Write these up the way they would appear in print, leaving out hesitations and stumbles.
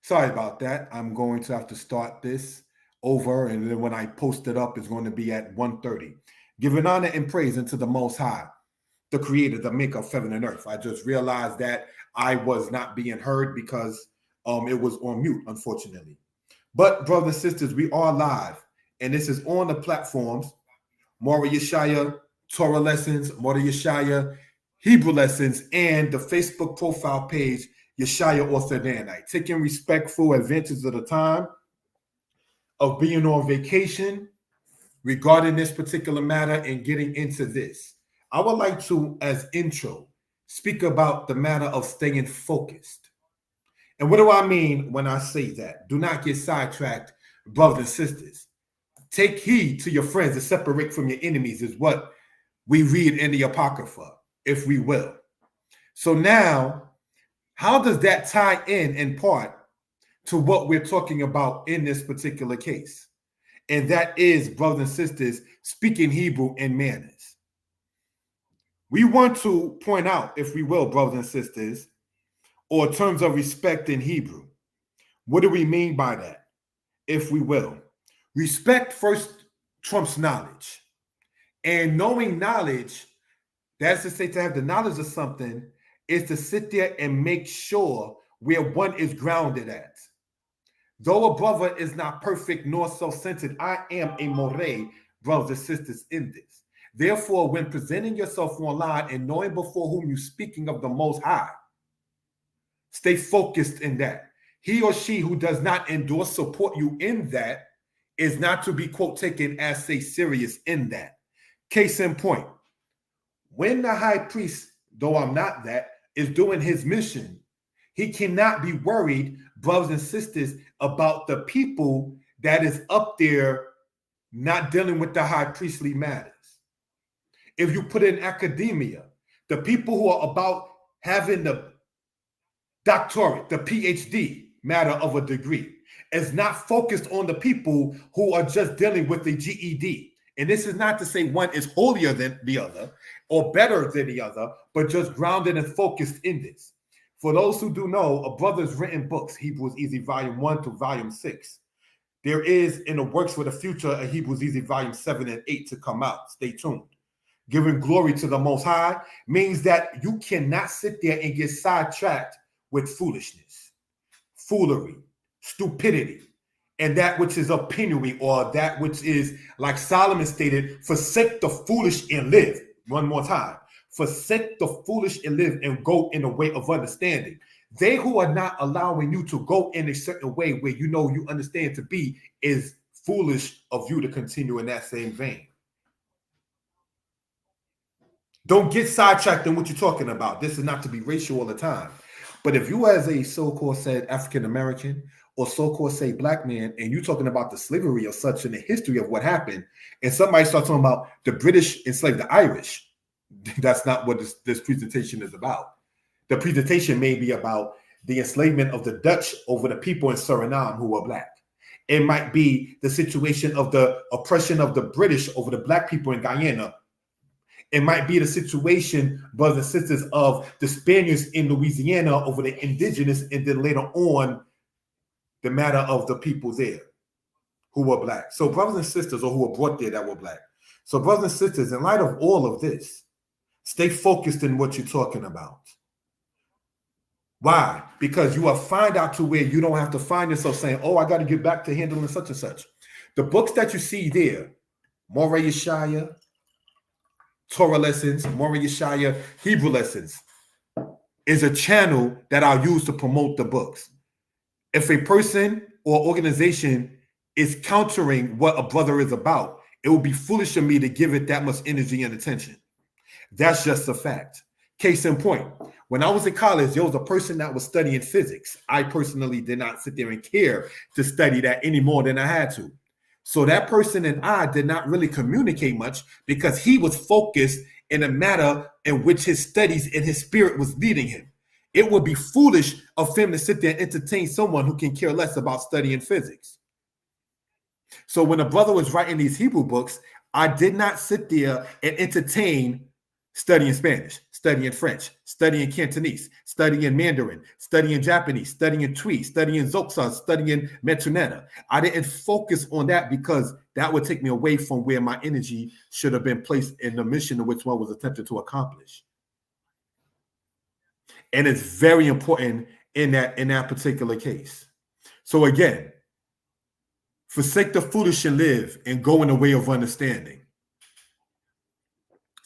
Sorry about that. I'm going to have to start this over, and then when I post it up, it's going to be at 1:30. Giving honor and praise unto the Most High, the Creator, the Maker of heaven and earth. I just realized that I was not being heard because it was on mute, unfortunately. But brothers and sisters, we are live, and this is on the platforms: Mora Yeshaya, Torah Lessons, Mora Yeshaya, Hebrew Lessons, and the Facebook profile page, Yeshaya Author Danite. Taking respectful advantage of the time of being on vacation regarding this particular matter and getting into this. I would like to, as intro, speak about the matter of staying focused. And what do I mean when I say that? Do not get sidetracked, brothers and sisters. Take heed to your friends and separate from your enemies is what we read in the Apocrypha, if we will. So now, how does that tie in part to what we're talking about in this particular case? And that is, brothers and sisters, speaking Hebrew and manners. We want to point out, if we will, brothers and sisters, or terms of respect in Hebrew. What do we mean by that, if we will? Respect first trumps knowledge. And knowing knowledge, that's to say, to have the knowledge of something, is to sit there and make sure where one is grounded at. Though a brother is not perfect nor self-centered, I am a moray, brothers and sisters, in this. Therefore, when presenting yourself online and knowing before whom you're speaking of the Most High, stay focused in that. He or she who does not endorse, support you in that is not to be, quote, taken as, say, serious in that. Case in point, when the high priest, though I'm not that, is doing his mission, he cannot be worried, brothers and sisters, about the people that is up there not dealing with the high priestly matters. If you put in academia, the people who are about having the doctorate, the PhD matter of a degree, is not focused on the people who are just dealing with the GED. And this is not to say one is holier than the other or better than the other, but just grounded and focused in this. For those who do know, a brother's written books, Hebrews Easy Volume 1 to Volume 6. There is in the works for the future a Hebrews Easy Volume 7 and 8 to come out. Stay tuned. Giving glory to the Most High means that you cannot sit there and get sidetracked with foolishness, foolery, stupidity, and that which is of penury, or that which is, like Solomon stated, forsake the foolish and live. One more time. Forsake the foolish and live and go in the way of understanding. They who are not allowing you to go in a certain way where you know you understand to be is foolish of you to continue in that same vein. Don't get sidetracked in what you're talking about. This is not to be racial all the time. But if you as a so-called said African-American or so-called say black man, and you're talking about the slavery or such in the history of what happened, and somebody starts talking about the British enslaved the Irish, that's not what this presentation is about. The presentation may be about the enslavement of the Dutch over the people in Suriname who were black. It might be the situation of the oppression of the British over the black people in Guyana. It might be the situation, brothers and sisters, of the Spaniards in Louisiana over the indigenous, and then later on, the matter of the people there who were black. So brothers and sisters, or who were brought there that were black. So brothers and sisters, in light of all of this, stay focused in what you're talking about. Why? Because you will find out to where you don't have to find yourself saying, oh, I got to get back to handling such and such. The books that you see there, Mora Yeshaya, Torah Lessons, Mora Yeshaya, Hebrew Lessons, is a channel that I'll use to promote the books. If a person or organization is countering what a brother is about, it would be foolish of me to give it that much energy and attention. That's just a fact. Case in point, when I was in college, there was a person that was studying physics. I personally did not sit there and care to study that any more than I had to. So that person and I did not really communicate much because he was focused in a matter in which his studies and his spirit was leading him. It would be foolish of him to sit there and entertain someone who can care less about studying physics. So when a brother was writing these Hebrew books, I did not sit there and entertain studying Spanish, studying French, studying Cantonese, studying Mandarin, studying Japanese, studying Twi, studying Xhosa, studying Metuneta. I didn't focus on that because that would take me away from where my energy should have been placed in the mission in which one was attempted to accomplish. And it's very important in that particular case. So again, forsake the foolish and live and go in the way of understanding.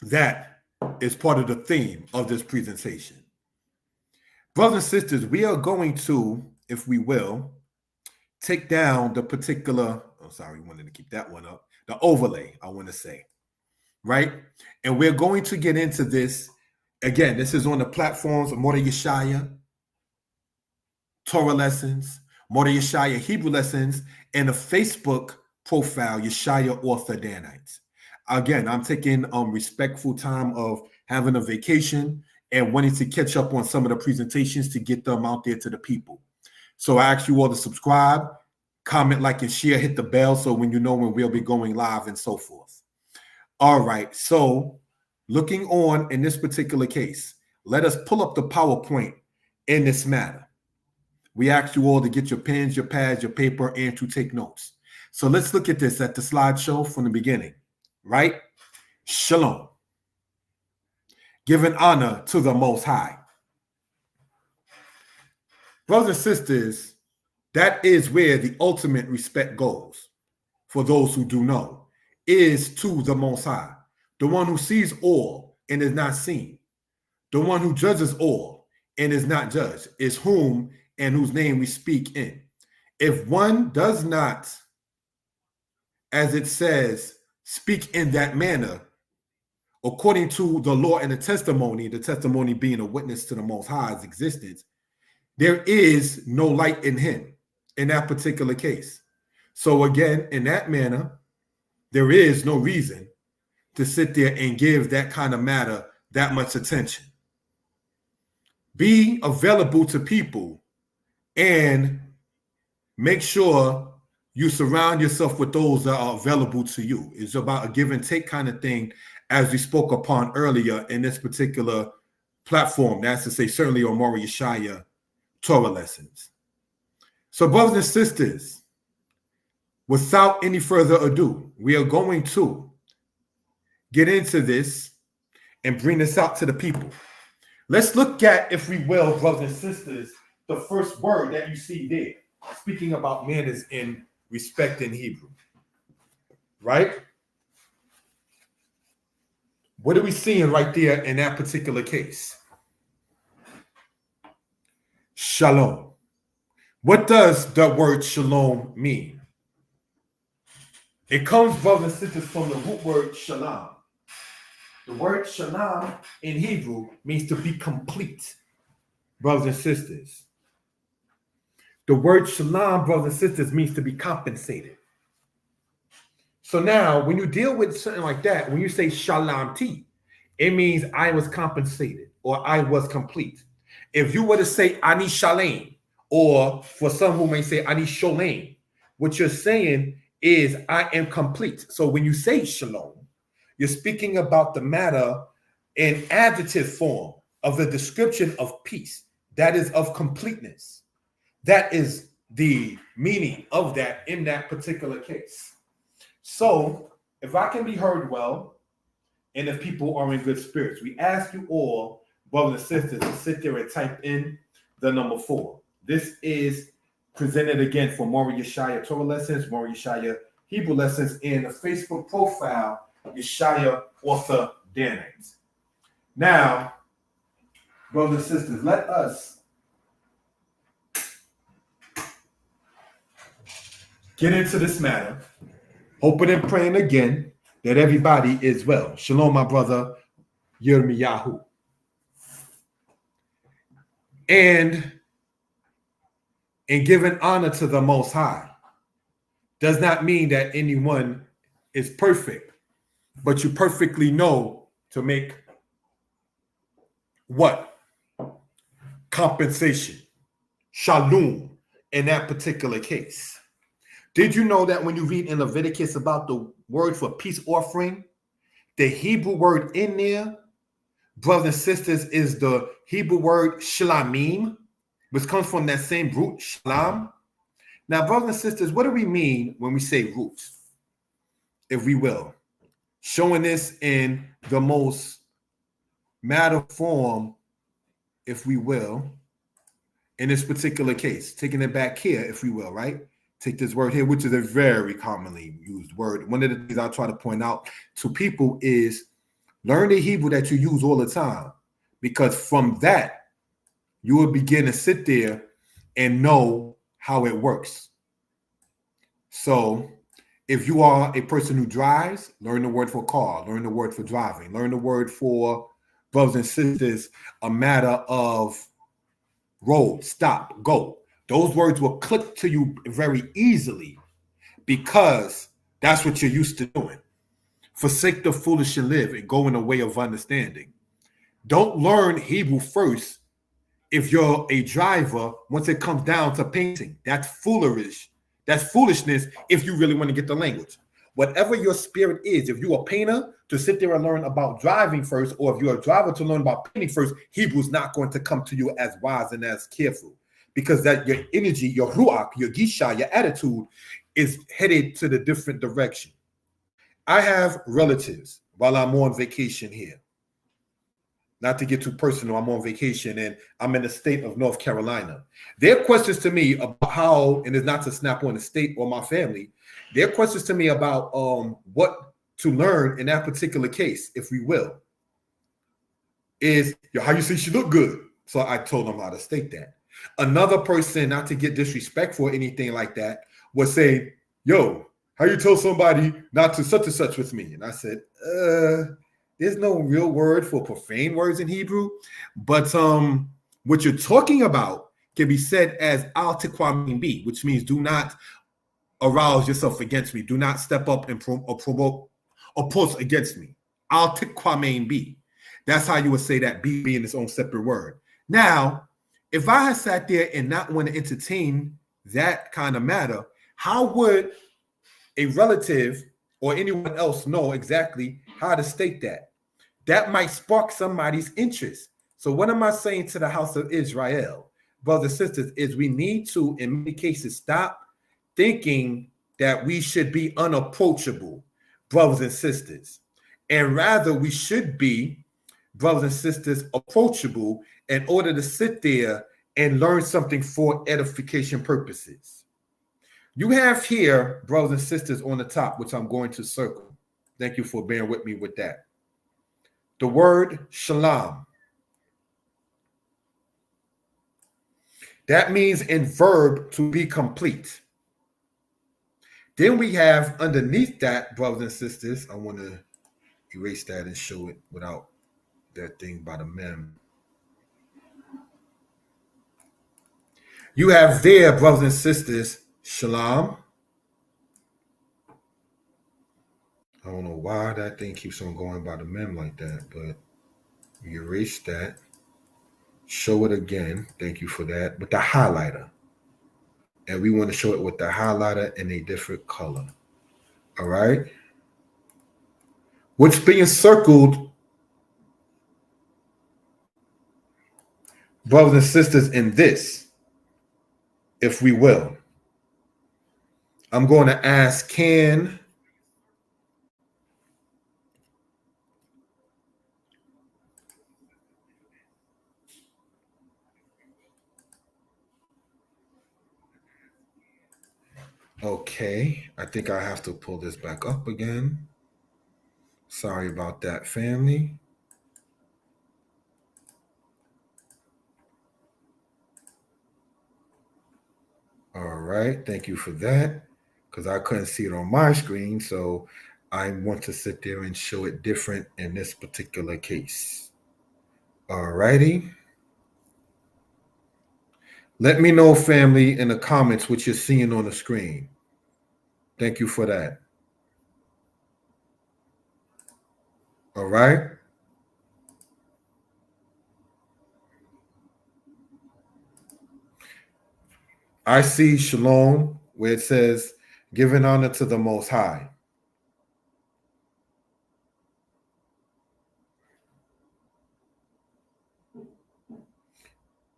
That is part of the theme of this presentation. Brothers and sisters, we are going to, if we will, take down the particular, we wanted to keep that one up, the overlay, I want to say, right? And we're going to get into this. Again, this is on the platforms of Mordeh Yeshaya, Torah Lessons, Mordeh Yeshaya, Hebrew Lessons, and the Facebook profile, Yeshaya Author Danites. Again, I'm taking respectful time of having a vacation and wanting to catch up on some of the presentations to get them out there to the people. So I ask you all to subscribe, comment, like, and share, hit the bell so when you know when we'll be going live and so forth. All right, so looking on in this particular case, let us pull up the PowerPoint in this matter. We ask you all to get your pens, your pads, your paper, and to take notes. So let's look at this at the slideshow from the beginning. Right? Shalom. Giving honor to the Most High. Brothers and sisters, that is where the ultimate respect goes. For those who do know, is to the Most High, the one who sees all and is not seen, the one who judges all and is not judged, is whom and whose name we speak in. If one does not, as it says, speak in that manner, according to the law and the testimony being a witness to the Most High's existence, there is no light in him in that particular case. So again, in that manner, there is no reason to sit there and give that kind of matter that much attention. Be available to people and make sure you surround yourself with those that are available to you. It's about a give and take kind of thing, as we spoke upon earlier in this particular platform. That's to say, certainly on Mordeh Yeshaya Torah Lessons. So, brothers and sisters, without any further ado, we are going to get into this and bring this out to the people. Let's look at, if we will, brothers and sisters, the first word that you see there, speaking about manners in respect in Hebrew, right? What are we seeing right there in that particular case? Shalom. What does the word shalom mean? It comes, brothers and sisters, from the root word shalom. The word shalom in Hebrew means to be complete, brothers and sisters. The word shalom, brothers and sisters, means to be compensated. So now, when you deal with something like that, when you say shalamti, it means I was compensated or I was complete. If you were to say ani shalem, or for some who may say ani sholem, what you're saying is I am complete. So when you say shalom, you're speaking about the matter in adjective form of the description of peace, that is of completeness. That is the meaning of that in that particular case. So if I can be heard well, and if people are in good spirits, we ask you all, brothers and sisters, to sit there and type in the number 4. This is presented again for Mordeh Yeshaya Torah Lessons, Mordeh Yeshaya Hebrew Lessons, and the Facebook profile, Yeshaya Author Danites. Now, brothers and sisters, let us get into this matter, hoping and praying again that everybody is well. Shalom, my brother Yirmiyahu. And in giving honor to the Most High does not mean that anyone is perfect, but you perfectly know to make what? Compensation. Shalom in that particular case. Did you know that when you read in Leviticus about the word for peace offering, the Hebrew word in there brothers and sisters, is the Hebrew word shlamim, which comes from that same root, shalom. Now, brothers and sisters, what do we mean when we say roots, if we will? Showing this in the most matter form, if we will, in this particular case, taking it back here, if we will, right? Take this word here, which is a very commonly used word. One of the things I try to point out to people is learn the Hebrew that you use all the time, because from that, you will begin to sit there and know how it works. So if you are a person who drives, learn the word for car, learn the word for driving, learn the word for, brothers and sisters, a matter of roll, stop, go. Those words will click to you very easily because that's what you're used to doing. Forsake the foolish and live and go in a way of understanding. Don't learn Hebrew first if you're a driver once it comes down to painting. That's foolish. That's foolishness if you really want to get the language. Whatever your spirit is, if you're a painter, to sit there and learn about driving first, or if you're a driver to learn about painting first, Hebrew's not going to come to you as wise and as careful, because that your energy, your ruach, your gisha, your attitude is headed to the different direction. I have relatives while I'm on vacation here. Not to get too personal, I'm on vacation and I'm in the state of North Carolina. Their questions to me about how, and it's not to snap on the state or my family, their questions to me about what to learn in that particular case, if we will, is how you say she look good. So I told them how to state that. Another person, not to get disrespectful or anything like that, would say, yo, how you tell somebody not to such and such with me? And I said, there's no real word for profane words in Hebrew, but what you're talking about can be said as al tiqwa be, which means do not arouse yourself against me. Do not step up and provoke or post against me. Al tiqwa be. That's how you would say that be being its own separate word. Now, if I had sat there and not want to entertain that kind of matter, how would a relative or anyone else know exactly how to state that? That might spark somebody's interest. So what am I saying to the house of Israel, brothers and sisters, is we need to, in many cases, stop thinking that we should be unapproachable, brothers and sisters. And rather, we should be, brothers and sisters, approachable in order to sit there and learn something for edification purposes. You have here, brothers and sisters, on the top, which I'm going to circle. Thank you for bearing with me with that. The word shalom. That means in verb to be complete. Then we have underneath that, brothers and sisters, I want to erase that and show it without that thing by the mem. You have there, brothers and sisters, shalom. I don't know why that thing keeps on going by the mem like that, but you erase that. Show it again. Thank you for that. With the highlighter. And we want to show it with the highlighter in a different color. All right. What's being circled, brothers and sisters, in this, if we will, I'm going to ask, can okay, I think I have to pull this back up again. Sorry about that, family. All right, thank you for that, because I couldn't see it on my screen, so I want to sit there and show it different in this particular case. All righty. Let me know, family, in the comments what you're seeing on the screen. Thank you for that. All right. I see Shalom where it says, giving honor to the Most High.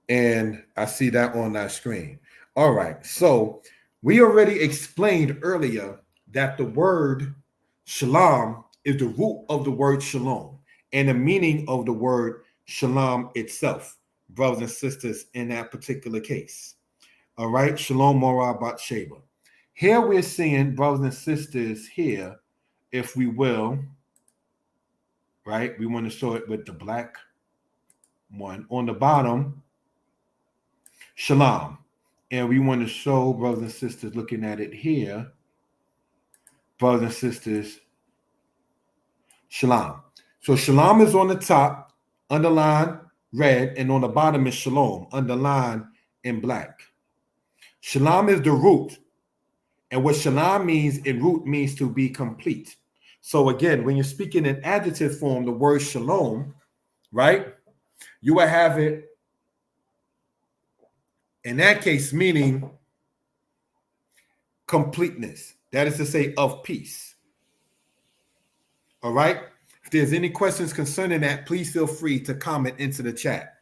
And I see that on that screen. All right. So we already explained earlier that the word shalom is the root of the word shalom and the meaning of the word shalom itself, brothers and sisters, in that particular case. All right. Shalom Morah Bat Sheba. Here we're seeing, brothers and sisters, here, if we will, right? We want to show it with the black one on the bottom. Shalom. And we want to show, brothers and sisters, looking at it here, brothers and sisters, shalom. So shalom is on the top, underlined red, and on the bottom is shalom, underlined in black. Shalom is the root. And what shalom means in root means to be complete. So again, when you're speaking in adjective form, the word shalom, right? You will have it in that case, meaning completeness. That is to say, of peace. All right. If there's any questions concerning that, please feel free to comment into the chat.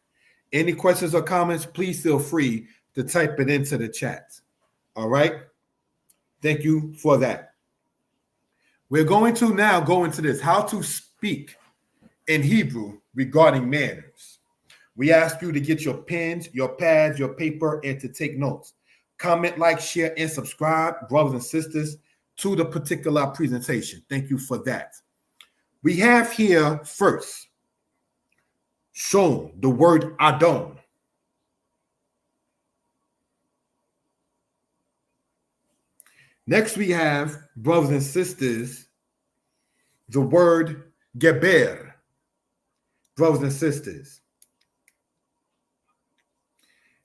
Any questions or comments, please feel free to type it into the chat. All right. Thank you for that. We're going to now go into this, how to speak in Hebrew regarding manners. We ask you to get your pens, your pads, your paper, and to take notes. Comment, like, share, and subscribe, brothers and sisters, to the particular presentation. Thank you for that. We have here first shown the word Adon. Next, we have, brothers and sisters, the word Geber, brothers and sisters.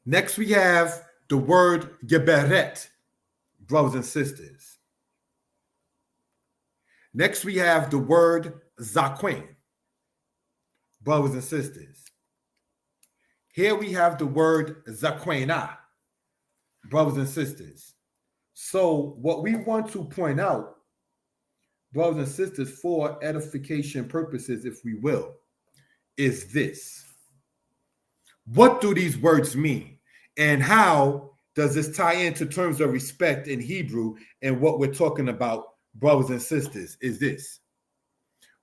Next, we have the word Geberet, brothers and sisters. Next, we have the word Zaquin, brothers and sisters. Here we have the word Zaquina, brothers and sisters. So what we want to point out, brothers and sisters, for edification purposes, if we will, is this. What do these words mean? And how does this tie into terms of respect in Hebrew? And what we're talking about, brothers and sisters, is this.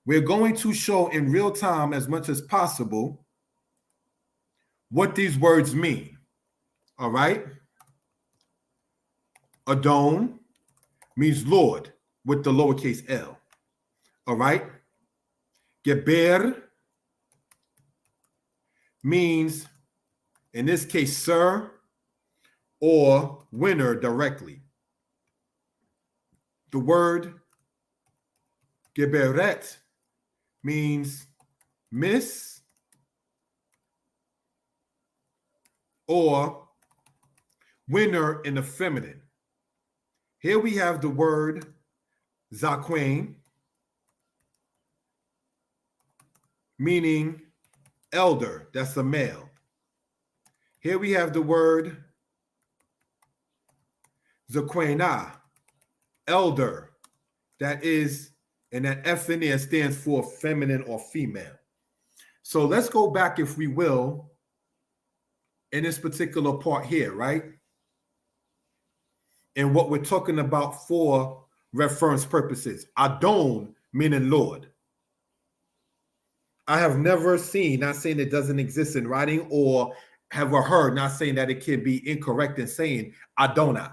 We're going to show in real time as much as possible what these words mean. All right? Adon means Lord with the lowercase l. All right? Geber means, in this case, sir or winner directly. The word Geberet means miss or winner in the feminine. Here we have the word Zaquin, meaning elder. That's a male. Here we have the word Zaquina, elder. That is, and that F in there stands for feminine or female. So let's go back, if we will, in this particular part here, right? And what we're talking about for reference purposes. Adon, meaning Lord. I have never seen, not saying it doesn't exist in writing, or have heard, not saying that it can be incorrect in saying Adonai,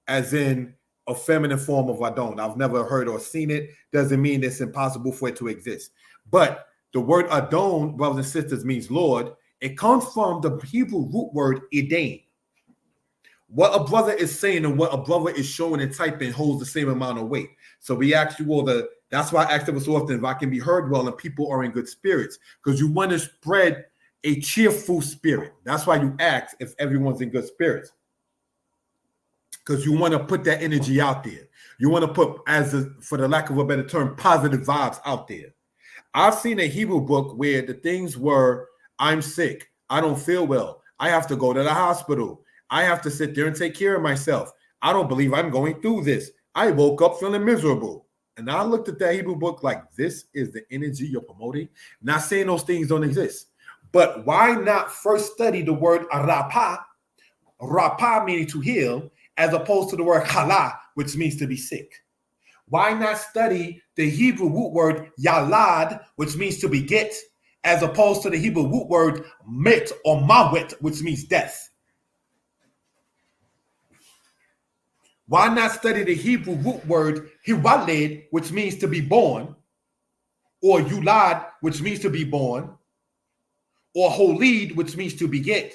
as in a feminine form of Adon. I've never heard or seen it. Doesn't mean it's impossible for it to exist. But the word Adon, brothers and sisters, means Lord. It comes from the Hebrew root word Edain. What a brother is saying and what a brother is showing and typing holds the same amount of weight. So we ask you all that's why I ask them so often if I can be heard well and people are in good spirits, because you want to spread a cheerful spirit. That's why you ask if everyone's in good spirits, because you want to put that energy out there. You want to put, for the lack of a better term, positive vibes out there. I've seen a Hebrew book where the things were, I'm sick, I don't feel well, I have to go to the hospital, I have to sit there and take care of myself, I don't believe I'm going through this, I woke up feeling miserable. And I looked at that Hebrew book like, this is the energy you're promoting. Not saying those things don't exist, But why not first study the word rapa, rapa meaning to heal, as opposed to the word chala, which means to be sick? Why not study the Hebrew root word yalad, which means to beget, as opposed to the Hebrew root word met or mawet, which means death? Why not study the Hebrew root word hiwaled, which means to be born, or yulad, which means to be born, or holid, which means to beget,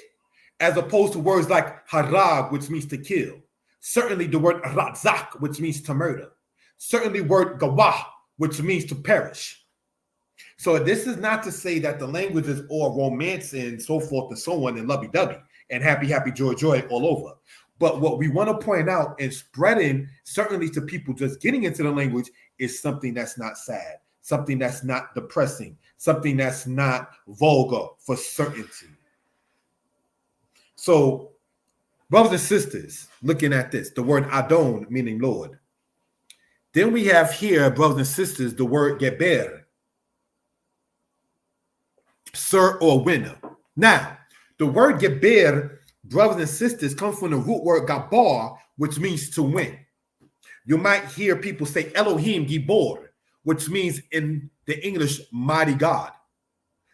as opposed to words like harag, which means to kill? Certainly the word ratzak, which means to murder. Certainly word gawah, which means to perish. So this is not to say that the language is all romance and so forth and so on and lovey-dovey and happy, happy, joy, joy all over. But what we want to point out and spreading certainly to people just getting into the language is something that's not sad, something that's not depressing, something that's not vulgar for certainty. So, brothers and sisters, looking at this, the word Adon meaning Lord. Then we have here, brothers and sisters, the word Geber, sir or winner. Now, the word Geber, brothers and sisters, comes from the root word gabar, which means to win. You might hear people say Elohim Gibor, which means in the English, mighty God.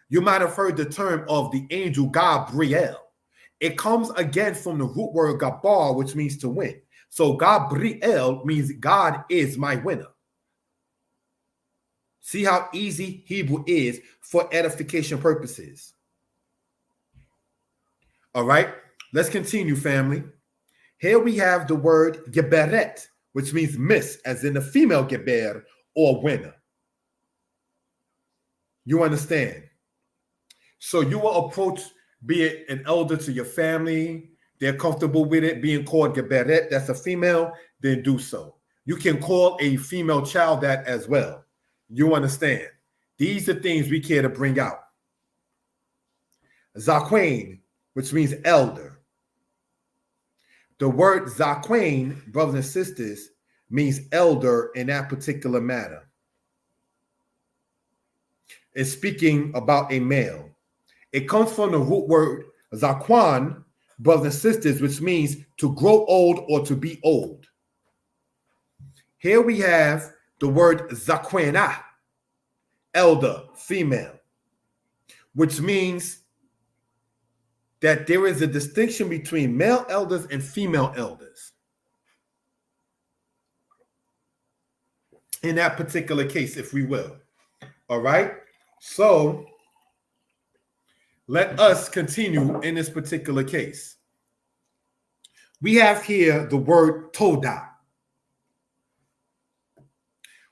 You might have heard the term of the angel Gabriel. It comes again from the root word gabar, which means to win. So Gabriel means God is my winner. See how easy Hebrew is for edification purposes. All right, let's continue, family. Here we have the word geberet, which means miss, as in the female geber or winner. You understand? So you will approach, be it an elder to your family, they're comfortable with it being called geberet, that's a female, then do so. You can call a female child that as well. You understand? These are things we care to bring out. Zakwain, which means elder. The word Zakwain, brothers and sisters, means elder in that particular matter. It's speaking about a male. It comes from the root word Zakwan, brothers and sisters, which means to grow old or to be old. Here we have the word Zakwena, elder, female, which means that there is a distinction between male elders and female elders. In that particular case, if we will. All right. So let us continue in this particular case. We have here the word Toda.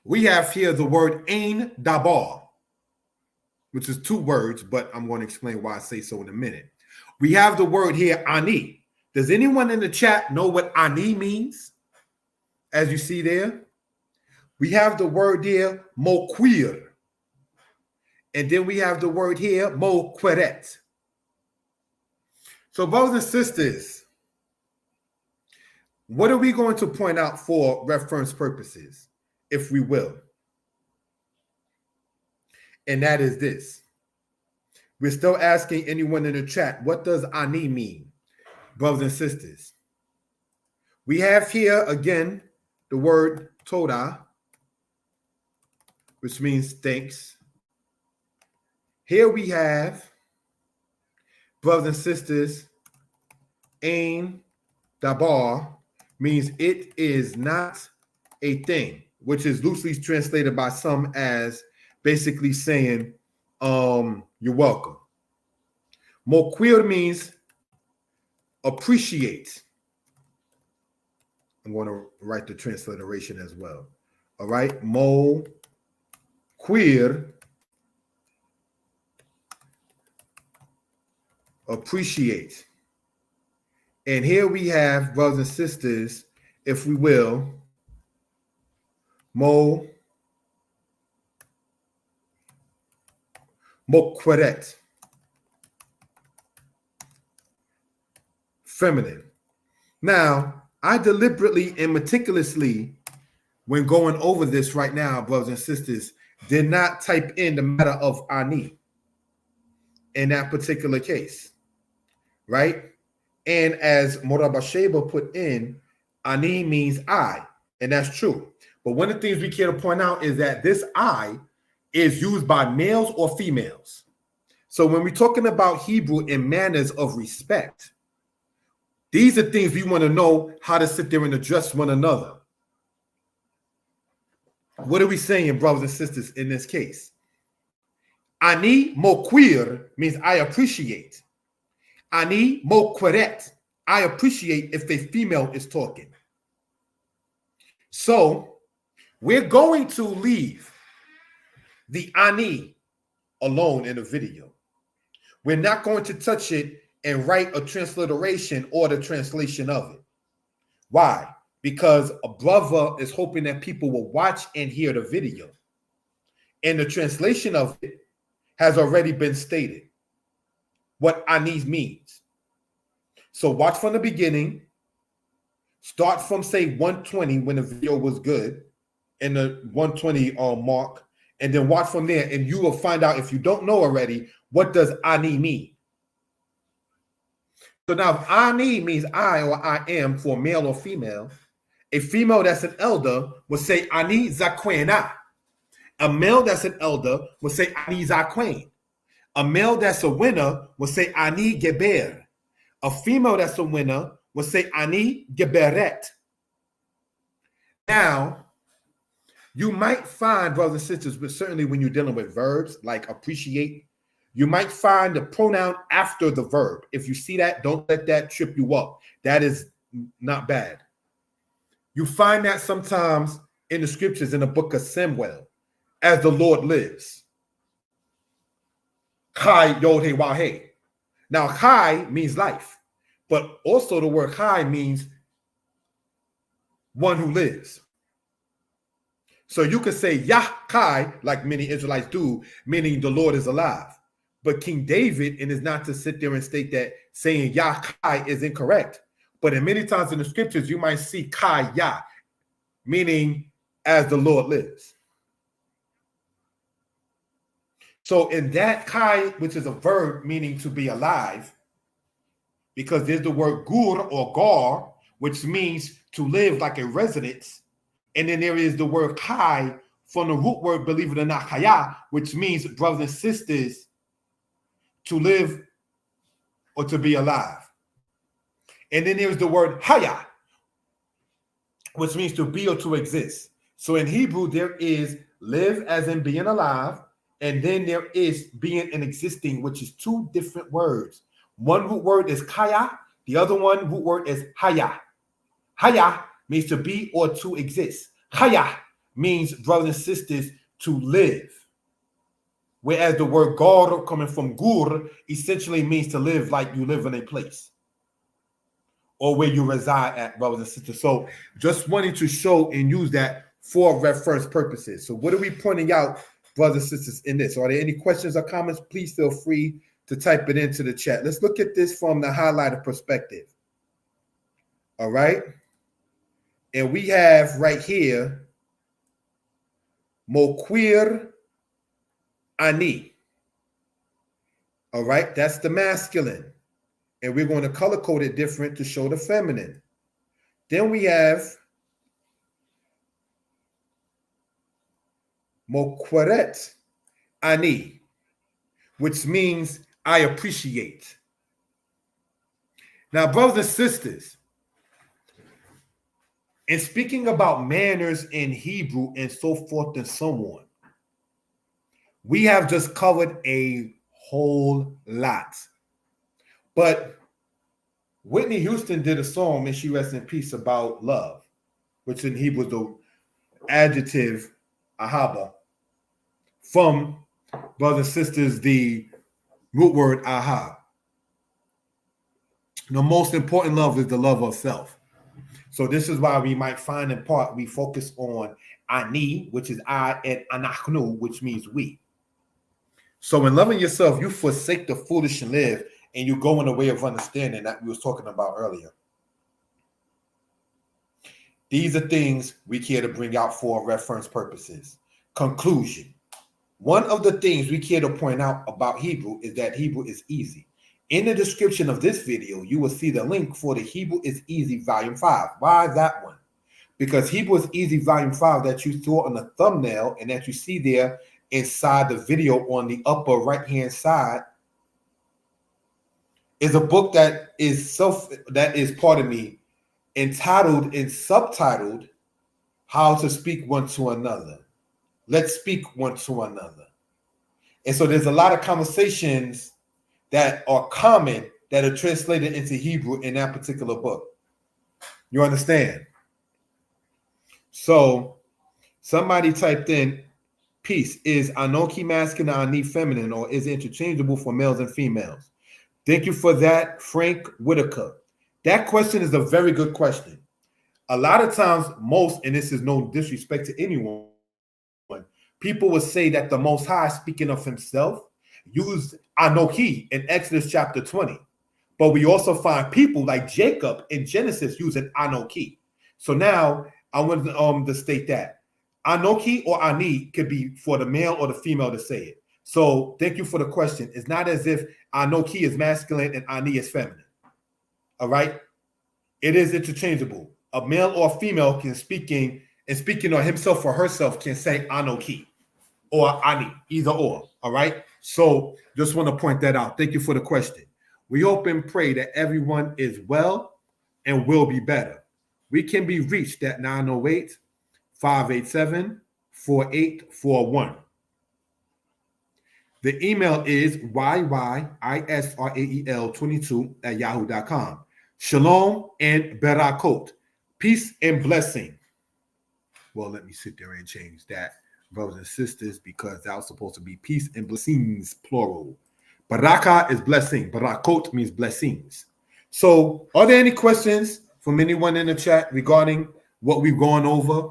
We have here the word Ein Dabar, which is two words, but I'm going to explain why I say so in a minute. We have the word here Ani. Does anyone in the chat know what Ani means? As you see there, we have the word here Moquir. And then we have the word here Moqueret. So brothers and sisters, what are we going to point out for reference purposes, if we will? And that is this. We're still asking anyone in the chat, what does Ani mean, brothers and sisters? We have here again the word Toda, which means thanks. Here we have, brothers and sisters, Ein Dabar means it is not a thing, which is loosely translated by some as basically saying, you're welcome. Moquir means appreciate. I'm going to write the transliteration as well. All right. Moquir, appreciate. And here we have, brothers and sisters, if we will, Moqueret, feminine. Now, I deliberately and meticulously, when going over this right now, brothers and sisters, did not type in the matter of Ani. in that particular case, right? And as Morabasheba put in, Ani means I, and that's true. But one of the things we care to point out is that this I is used by males or females. So when we're talking about Hebrew in manners of respect, these are things we want to know how to sit there and address one another. What are we saying, brothers and sisters, in this case? Ani moquir means I appreciate. Ani moqueret, I appreciate if a female is talking. So we're going to leave the ani alone in the video. We're not going to touch it and write a transliteration or the translation of it. Why? Because a brother is hoping that people will watch and hear the video. And the translation of it has already been stated, what ani means. So watch from the beginning. Start from, say, 120 when the video was good, in the 120 mark, and then watch from there, and you will find out, if you don't know already, what does ani mean. So now, if ani means I or I am for male or female, a female that's an elder will say ani zakwena. A male that's an elder will say ani zakwen. A male that's a winner will say ani geber. A female that's a winner will say ani geberet. Now, you might find, brothers and sisters, but certainly when you're dealing with verbs like appreciate, you might find the pronoun after the verb. If you see that, don't let that trip you up. That is not bad. You find that sometimes in the scriptures in the book of Samuel, as the Lord lives. Chai yod he wa he. Now, chai means life, but also the word chai means one who lives. So you could say Yah Kai, like many Israelites do, meaning the Lord is alive. But King David, and is not to sit there and state that saying Yah Kai is incorrect. But in many times in the scriptures, you might see Kai Yah, meaning as the Lord lives. So in that Kai, which is a verb meaning to be alive, because there's the word gur or gar, which means to live like a residence. And then there is the word kai from the root word, believe it or not, kaya, which means, brothers and sisters, to live or to be alive. And then there's the word haya, which means to be or to exist. So in Hebrew, there is live as in being alive, and then there is being and existing, which is two different words. One root word is kaya, the other one root word is haya. Haya means to be or to exist. Haya means, brothers and sisters, to live. Whereas the word gar, coming from gur, essentially means to live like you live in a place or where you reside at, brothers and sisters. So just wanting to show and use that for reference purposes. So what are we pointing out, brothers and sisters, in this? Are there any questions or comments? Please feel free to type it into the chat. Let's look at this from the highlighted perspective. All right. And we have right here, moquir ani. All right, that's the masculine. And we're going to color code it different to show the feminine. Then we have moqueret ani, which means I appreciate. Now, brothers and sisters, and speaking about manners in Hebrew and so forth and so on, we have just covered a whole lot. But Whitney Houston did a song, may she rest in peace, about love, which in Hebrew is the adjective ahaba. From, brothers and sisters, the root word aha. The most important love is the love of self. So this is why we might find in part we focus on ani, which is I, and anachnu, which means we. So in loving yourself, you forsake the foolish and live, and you go in a way of understanding that we was talking about earlier. These are things we care to bring out for reference purposes. Conclusion. One of the things we care to point out about Hebrew is that Hebrew is easy. In the description of this video, you will see the link for the Hebrew is Easy Volume 5. Why that one? Because Hebrew is Easy Volume 5 that you saw on the thumbnail and that you see there inside the video on the upper right-hand side is a book that is entitled and subtitled How to Speak One to Another. Let's speak one to another. And so there's a lot of conversations that are common that are translated into Hebrew in that particular book. You understand? So somebody typed in, peace, is Anoki masculine, Ani feminine, or is it interchangeable for males and females? Thank you for that, Frank Whitaker. That question is a very good question. A lot of times, and this is no disrespect to anyone, people would say that the Most High, speaking of himself, used Anoki in Exodus chapter 20. But we also find people like Jacob in Genesis using Anoki. So now I want to state that Anoki or Ani could be for the male or the female to say it. So thank you for the question. It's not as if Anoki is masculine and Ani is feminine. All right? It is interchangeable. A male or a female can speaking on himself or herself can say Anoki or Ani, either or. All right? So just want to point that out. Thank you for the question. We hope and pray that everyone is well and will be better. We can be reached at 908-587-4841. The email is yyisrael22@yahoo.com. Shalom and berakot. Peace and blessing. Well, let me sit there and change that, brothers and sisters, because that was supposed to be peace and blessings, plural. Baraka is blessing. Barakot means blessings. So are there any questions from anyone in the chat regarding what we've gone over?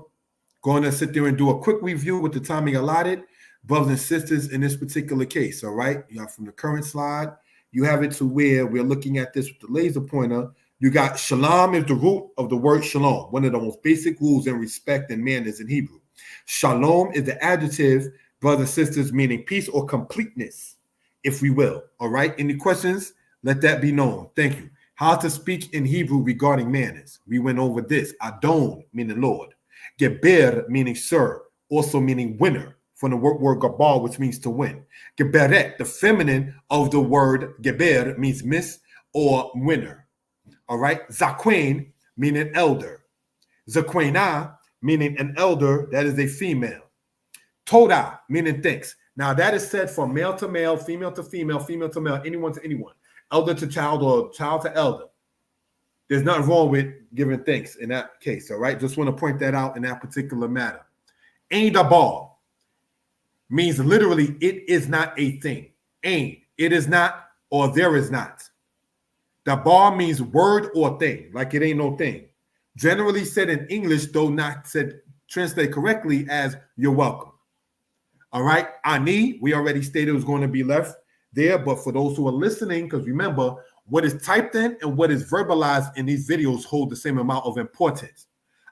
Going to sit there and do a quick review with the timing allotted, brothers and sisters, in this particular case, all right? You have from the current slide, you have it to where we're looking at this with the laser pointer. You got shalom is the root of the word shalom, one of the most basic rules in respect and manners in Hebrew. Shalom is the adjective, brothers and sisters, meaning peace or completeness, if we will. All right. Any questions? Let that be known. Thank you. How to speak in Hebrew regarding manners. We went over this. Adon, meaning Lord. Geber, meaning sir, also meaning winner, from the word gabal, which means to win. Geberet, the feminine of the word geber, means miss or winner. All right. Zakwain, meaning elder. Zakwaina, meaning an elder that is a female. Toda, meaning thanks. Now that is said from male to male, female to female, female to male, anyone to anyone, elder to child or child to elder. There's nothing wrong with giving thanks in that case, all right? Just want to point that out in that particular matter. Ain dabar means literally it is not a thing. Ain, it is not or there is not. Dabar means word or thing, like it ain't no thing. Generally said in English, though not said translate correctly as you're welcome. All right, Ani, we already stated was going to be left there, but for those who are listening, because remember, what is typed in and what is verbalized in these videos hold the same amount of importance.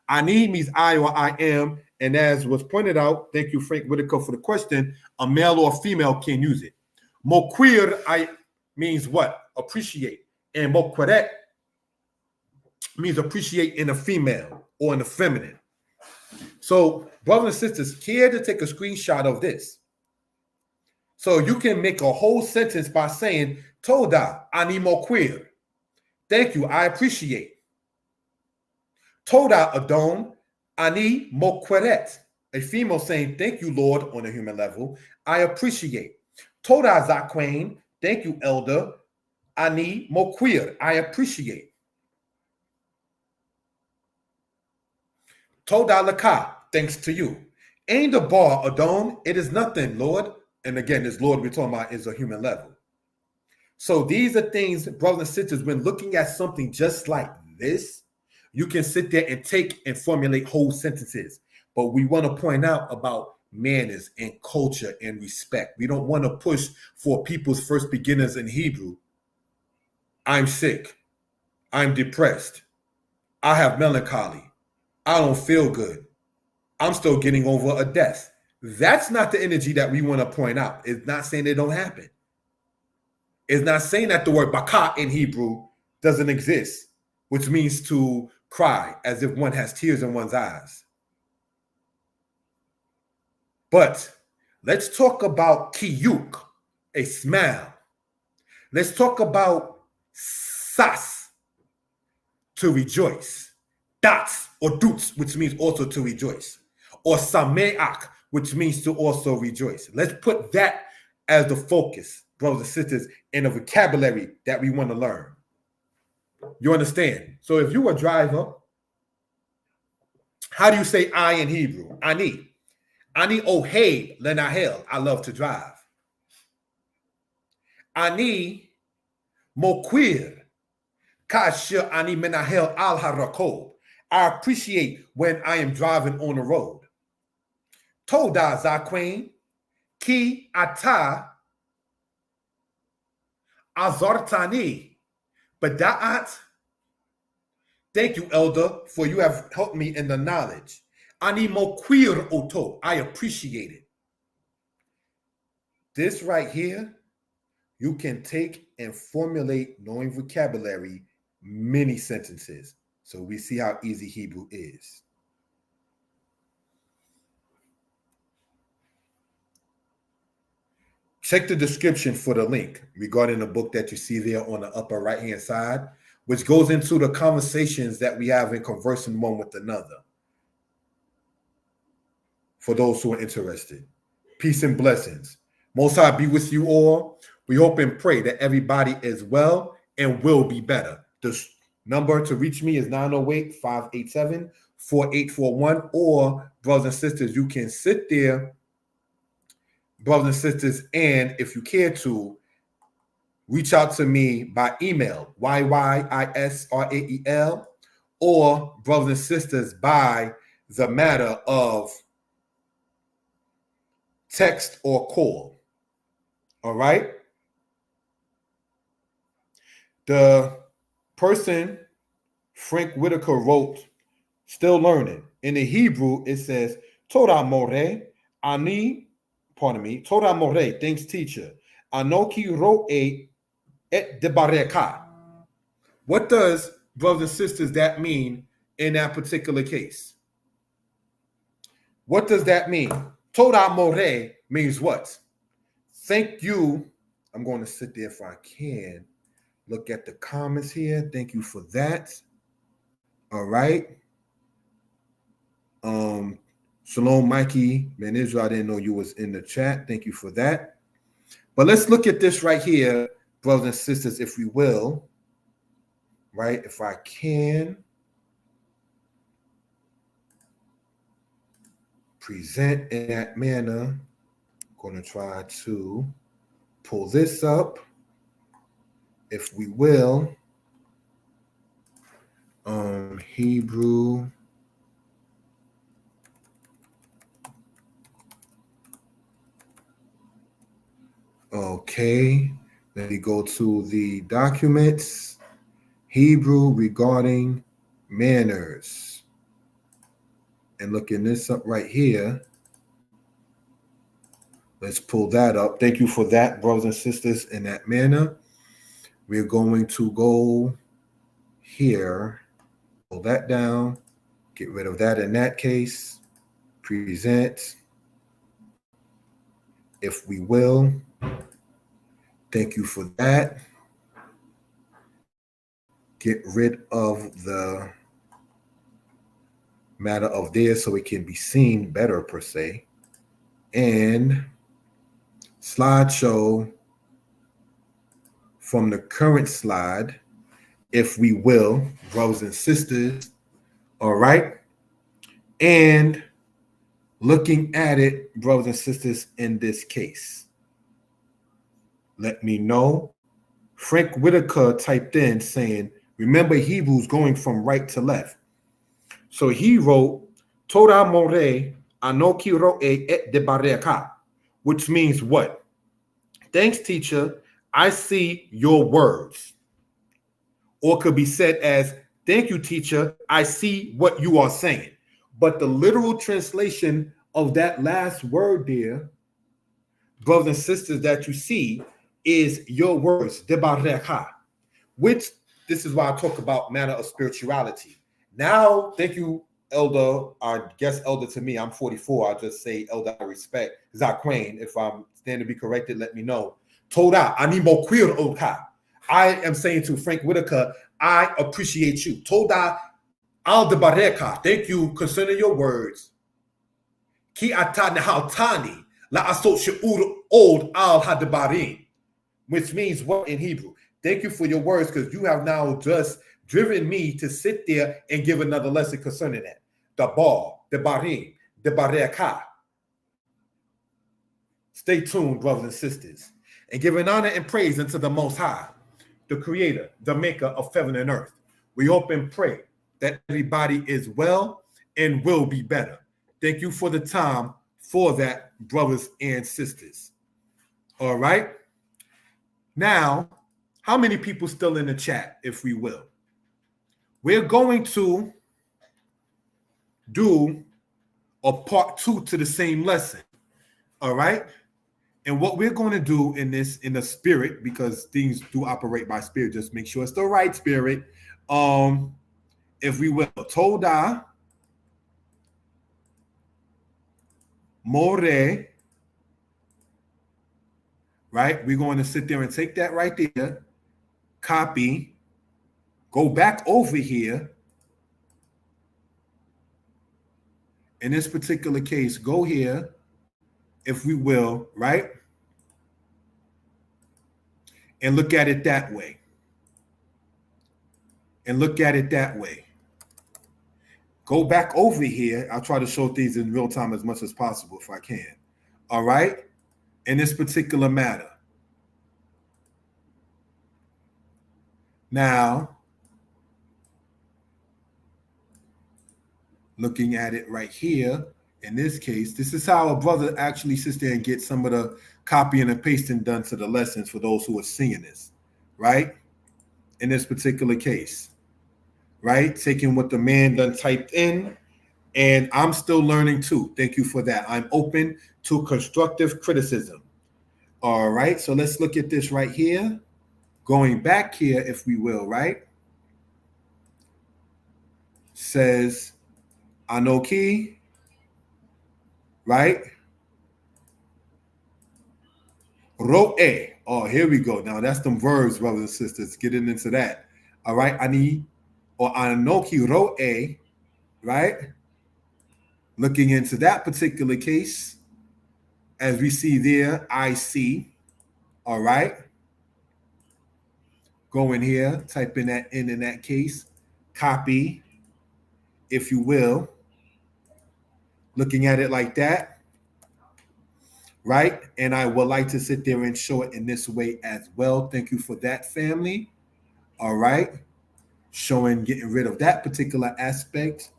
Ani means I or I am, and as was pointed out, thank you, Frank Whitaker, for the question, a male or a female can use it. Moquir, I means what? Appreciate. And moqueret means appreciate in a female or in a feminine. So, brothers and sisters, care to take a screenshot of this. So you can make a whole sentence by saying, Toda, ani moquir. Thank you, I appreciate. Toda Adon, ani moqueret. A female saying, thank you, Lord, on a human level. I appreciate. Toda Zakwain, thank you, elder. Ani moquir. I appreciate. Toda laka, thanks to you. Ain the bar Adon, it is nothing, Lord. And again, this Lord we're talking about is a human level. So these are things, brothers and sisters, when looking at something just like this, you can sit there and take and formulate whole sentences. But we want to point out about manners and culture and respect. We don't want to push for people's first beginners in Hebrew. I'm sick. I'm depressed. I have melancholy. I don't feel good. I'm still getting over a death. That's not the energy that we want to point out. It's not saying they don't happen. It's not saying that the word baka in Hebrew doesn't exist, which means to cry as if one has tears in one's eyes. But let's talk about kiyuk, a smile. Let's talk about sas, to rejoice. Dats or doots, which means also to rejoice. Or sameach, which means to also rejoice. Let's put that as the focus, brothers and sisters, in the vocabulary that we want to learn. You understand? So if you're a driver, how do you say I in Hebrew? Ani. Ani ohei lenahel. I love to drive. Ani moquir. Kasha ani menahel al harakob. I appreciate when I am driving on the road. Toda zaquin ki ata azartani bada'at. Thank you, Elder, for you have helped me in the knowledge. Ani moquir oto. I appreciate it. This right here, you can take and formulate, knowing vocabulary, many sentences. So we see how easy Hebrew is. Check the description for the link regarding the book that you see there on the upper right-hand side, which goes into the conversations that we have in conversing one with another. For those who are interested. Peace and blessings. Most High be with you all. We hope and pray that everybody is well and will be better. The number to reach me is 908-587-4841. Or, brothers and sisters, you can sit there, brothers and sisters, and if you care to, reach out to me by email, YYISRAEL, or, brothers and sisters, by the matter of text or call. All right? The person, Frank Whitaker, wrote, still learning. In the Hebrew, it says, Torah more, Torah more, thanks teacher. Anoki roe et debareka. What does, brothers and sisters, that mean in that particular case? What does that mean? Torah more means what? Thank you. I'm going to sit there if I can. Look at the comments here. Thank you for that. All right. Shalom, Mikey. Man, Israel, I didn't know you was in the chat. Thank you for that. But let's look at this right here, brothers and sisters, if we will. Right, if I can. Present in that manner. I'm going to try to pull this up, if we will. Hebrew. Okay, let me go to the documents. Hebrew regarding manners. And looking this up right here. Let's pull that up. Thank you for that, brothers and sisters, in that manner. We're going to go here, pull that down, get rid of that in that case, present, if we will. Thank you for that. Get rid of the matter of there so it can be seen better, per se. And slideshow from the current slide, if we will, brothers and sisters. All right. And looking at it, brothers and sisters, in this case. Let me know. Frank Whitaker typed in saying, remember Hebrews going from right to left. So he wrote, Torah more anoki roe et debareka, which means what? Thanks, teacher. I see your words. Or could be said as, thank you, teacher. I see what you are saying. But the literal translation of that last word there, brothers and sisters, that you see is your words, debarecha, which this is why I talk about manner of spirituality. Now, thank you, Elder, I guess Elder to me, I'm 44. I just say Elder, I respect. Zaquane, if I'm standing to be corrected, let me know. Toda, animo queer oka. I am saying to Frank Whitaker, I appreciate you. Toda al de bareka. Thank you concerning your words. Ki atani haltani la asot old al hadabarim, which means what in Hebrew? Thank you for your words, because you have now just driven me to sit there and give another lesson concerning that. The ball, the barim, the bareka. Stay tuned, brothers and sisters, and giving honor and praise unto the Most High, the Creator, the Maker of heaven and earth. We hope and pray that everybody is well and will be better. Thank you for the time for that, brothers and sisters. All right. Now, how many people still in the chat, if we will? We're going to do a part 2 to the same lesson. All right. And what we're going to do in this, in the spirit, because things do operate by spirit, just make sure it's the right spirit. If we will, Toda, More, right? We're going to sit there and take that right there, copy, go back over here. In this particular case, go here, if we will, right? And look at it that way. And look at it that way. Go back over here. I'll try to show things in real time as much as possible if I can. All right? In this particular matter. Now, looking at it right here, in this case, this is how a brother actually sits there and gets some of the copying and pasting done to the lessons for those who are seeing this, right? In this particular case, right? Taking what the man done typed in, and I'm still learning too. Thank you for that. I'm open to constructive criticism. All right, so let's look at this right here. Going back here, if we will, right? Says Anoki, right? Roe. Oh, here we go. Now that's them verbs, brothers and sisters. Getting into that. All right, Ani or Anoki Roe, right? Looking into that particular case, as we see there, I see. All right. Go in here, type in that in that case, copy, if you will. Looking at it like that, right? And I would like to sit there and show it in this way as well. Thank you for that, family. All right. Showing, getting rid of that particular aspect.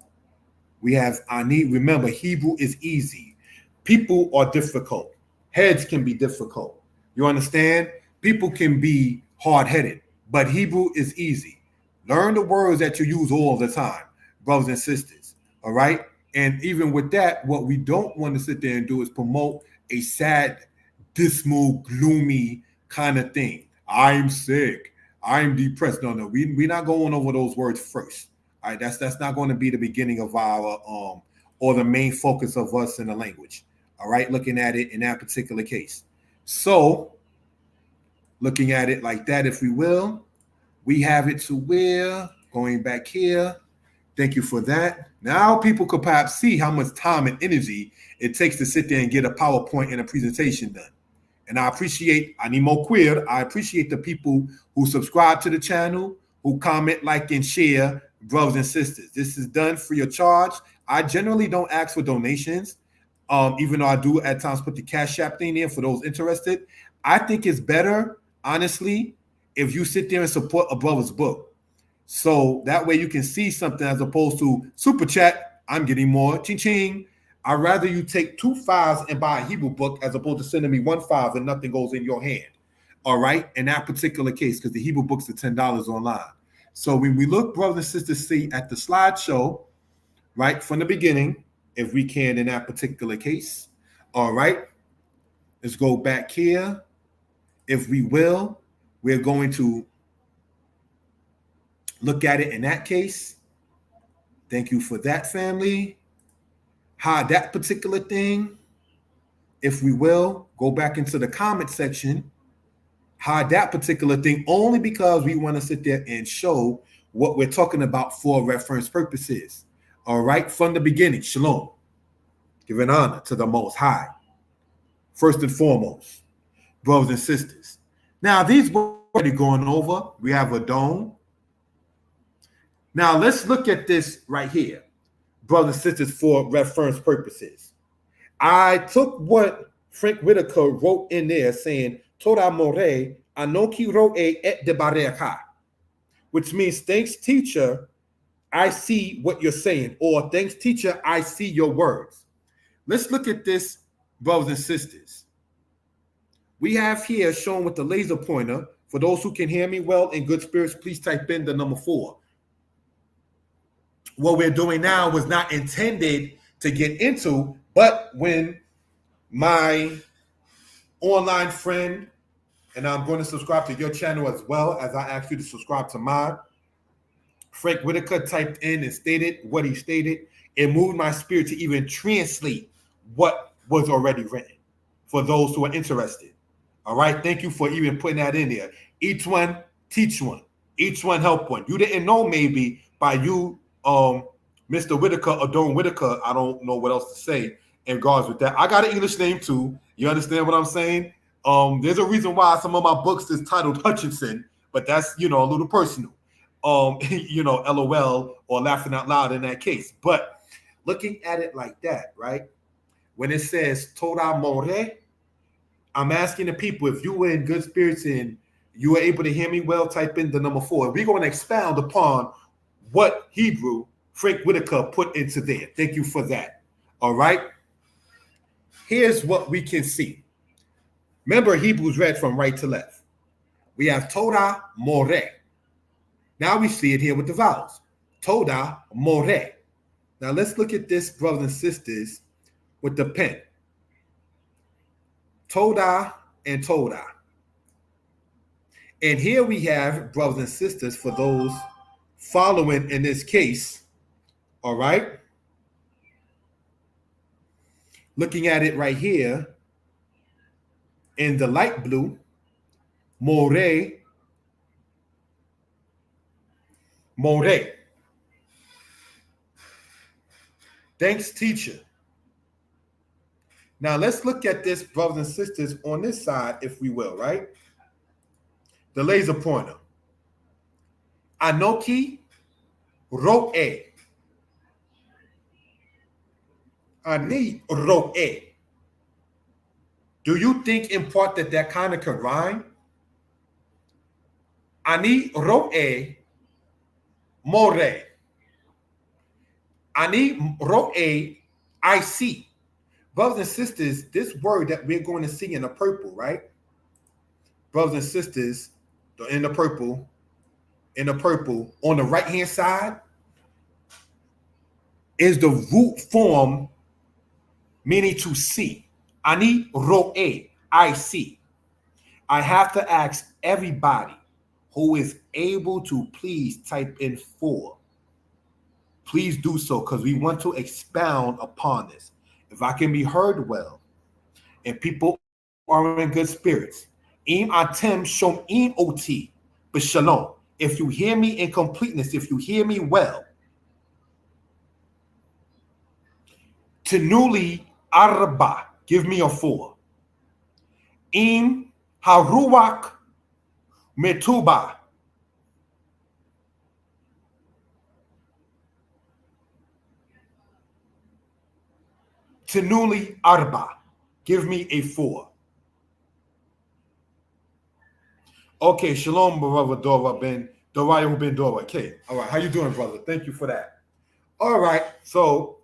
We have Ani. Remember, Hebrew is easy. People are difficult. Heads can be difficult. You understand? People can be hard-headed, but Hebrew is easy. Learn the words that you use all the time, brothers and sisters. All right? And even with that, what we don't want to sit there and do is promote a sad, dismal, gloomy kind of thing. I'm sick. I'm depressed. No, we're not going over those words first. All right, that's not going to be the beginning of our or the main focus of us in the language. All right, looking at it in that particular case. So, looking at it like that, if we will, we have it to where, going back here. Thank you for that. Now people could perhaps see how much time and energy it takes to sit there and get a PowerPoint and a presentation done. And I appreciate, Animo Queer, I appreciate the people who subscribe to the channel, who comment, like, and share, brothers and sisters. This is done free of charge. I generally don't ask for donations, even though I do at times put the Cash App thing there for those interested. I think it's better, honestly, if you sit there and support a brother's book. So that way you can see something as opposed to super chat, I'm getting more, ching ching. I'd rather you take 2 files and buy a Hebrew book as opposed to sending me 1 file and nothing goes in your hand. All right, in that particular case, because the Hebrew books are $10 online. So when we look, brothers and sisters, see at the slideshow, right, from the beginning, if we can in that particular case. All right. Let's go back here. If we will, we're going to look at it in that case. Thank you for that, family. Hide that particular thing. If we will, go back into the comment section. Hide that particular thing only because we want to sit there and show what we're talking about for reference purposes. All right, from the beginning, Shalom. Giving honor to the Most High. First and foremost, brothers and sisters. Now, these we're already going over. We have a dome. Now, let's look at this right here, brothers and sisters, for reference purposes. I took what Frank Whitaker wrote in there saying, Torah more anoki roe et de barecha, which means, thanks, teacher, I see what you're saying, or thanks, teacher, I see your words. Let's look at this, brothers and sisters. We have here shown with the laser pointer. For those who can hear me well in good spirits, please type in the number 4. What we're doing now was not intended to get into, but when my online friend, and I'm going to subscribe to your channel as well as I asked you to subscribe to mine, Frank Whitaker typed in and stated what he stated, it moved my spirit to even translate what was already written for those who are interested. All right, thank you for even putting that in there. Each one teach one, each one help one. You didn't know maybe by you, Mr. Whitaker or Don Whitaker, I don't know what else to say in regards with that. I got an English name too. You understand what I'm saying? There's a reason why some of my books is titled Hutchinson, but that's, a little personal. LOL or laughing out loud in that case. But looking at it like that, right? When it says Torah more, I'm asking the people, if you were in good spirits and you were able to hear me well, type in the number 4. We're going to expound upon what Hebrew Frank Whitaker put into there. Thank you for that. All right. Here's what we can see. Remember, Hebrews read from right to left. We have Torah more. Now we see it here with the vowels. Torah more. Now let's look at this, brothers and sisters, with the pen. Torah and Torah. And here we have, brothers and sisters, for those following in this case, all right? Looking at it right here in the light blue, more. Thanks, teacher. Now let's look at this, brothers and sisters, on this side, if we will, right? The laser pointer. Anoki roe. Ani roe. Do you think in part that kind of could rhyme? Ani roe more. Ani roe I see. Brothers and sisters, this word that we're going to see in the purple, right? Brothers and sisters, in the purple, on the right-hand side is the root form meaning to see. Ani roe, I see. I have to ask everybody who is able to please type in 4. Please do so, because we want to expound upon this. If I can be heard well, and people are in good spirits, im atem shom in oti, but shalom. If you hear me in completeness, if you hear me well, tenuli arba, give me a 4. Im haruach metuba, tenuli arba, give me a 4. Okay, shalom, brother Dora Ben Doriah Ben Dora. Okay, all right, how you doing, brother? Thank you for that. All right, so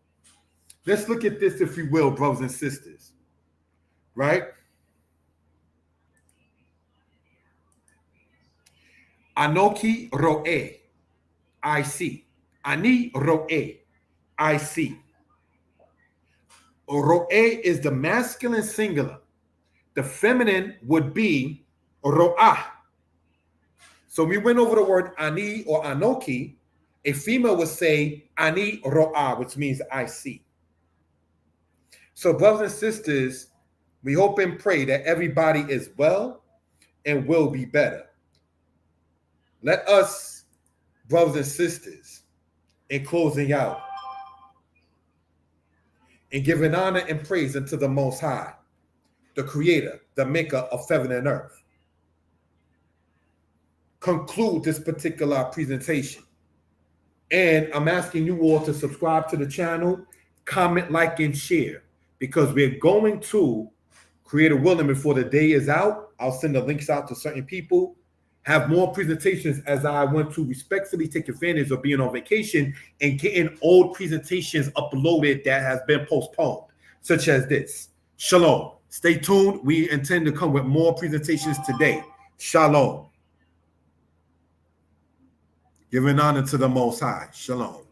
let's look at this, if you will, brothers and sisters, right? Anoki roe, I see. Ani roe, I see. Roe is the masculine singular. The feminine would be ro'ah. So we went over the word ani or anoki. A female would say ani ro'ah, which means I see. So brothers and sisters, we hope and pray that everybody is well and will be better. Let us, brothers and sisters, in closing out, in giving honor and praise unto the Most High, the Creator, the Maker of heaven and earth, conclude this particular presentation. And I'm asking you all to subscribe to the channel, comment, like, and share, because we're going to create a willing before the day is out. I'll send the links out to certain people, have more presentations as I want to respectfully take advantage of being on vacation and getting old presentations uploaded that has been postponed, such as this. Shalom. Stay tuned. We intend to come with more presentations today. Shalom. Giving honor to the Most High. Shalom.